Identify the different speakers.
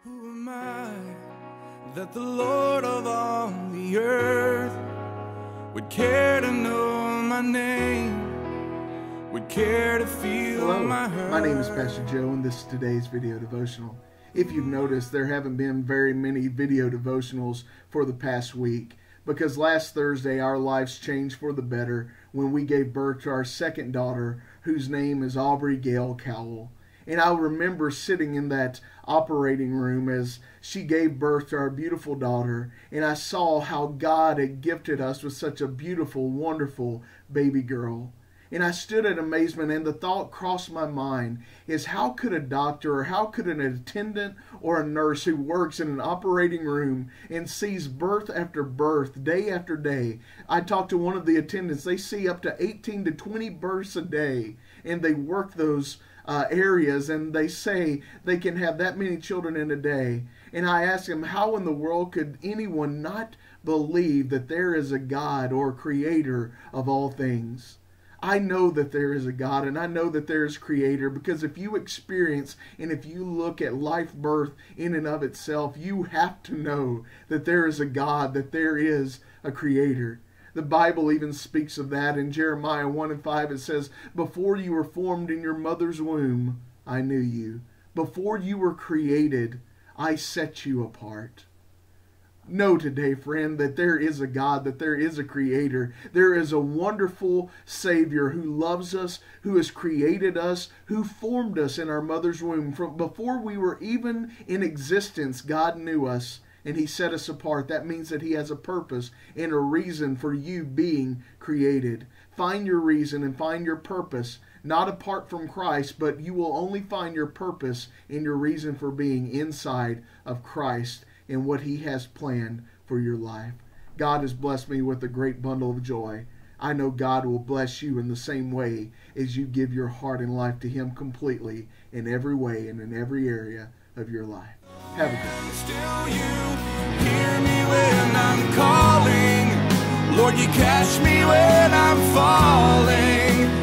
Speaker 1: Who am I that the Lord of all the earth would care to know my name, would care to feel my hurt?
Speaker 2: My name is Pastor Joe, and this is today's video devotional. If you've noticed, there haven't been very many video devotionals for the past week because last Thursday our lives changed for the better when we gave birth to our second daughter, whose name is Aubrey Gail Cowell. And I remember sitting in that operating room as she gave birth to our beautiful daughter, and I saw how God had gifted us with such a beautiful, wonderful baby girl. And I stood in amazement, and the thought crossed my mind is, how could a doctor or how could an attendant or a nurse who works in an operating room and sees birth after birth, day after day? I talked to one of the attendants. They see up to 18 to 20 births a day, and they work those areas, and they say they can have that many children in a day. And I asked him, how in the world could anyone not believe that there is a God or creator of all things? I know that there is a God, and I know that there is creator, because if you experience and if you look at life birth in and of itself, you have to know that there is a God, that there is a creator. The Bible even speaks of that in Jeremiah 1:5. It says, before you were formed in your mother's womb, I knew you. Before you were created, I set you apart. Know today, friend, that there is a God, that there is a creator. There is a wonderful Savior who loves us, who has created us, who formed us in our mother's womb. From before we were even in existence, God knew us, and He set us apart. That means that He has a purpose and a reason for you being created. Find your reason and find your purpose, not apart from Christ, but you will only find your purpose and your reason for being inside of Christ and what He has planned for your life. God has blessed me with a great bundle of joy. I know God will bless you in the same way as you give your heart and life to Him completely in every way and in every area of your life. Have a good day.
Speaker 1: Still you hear me when I'm calling. Lord, you catch me when I'm falling.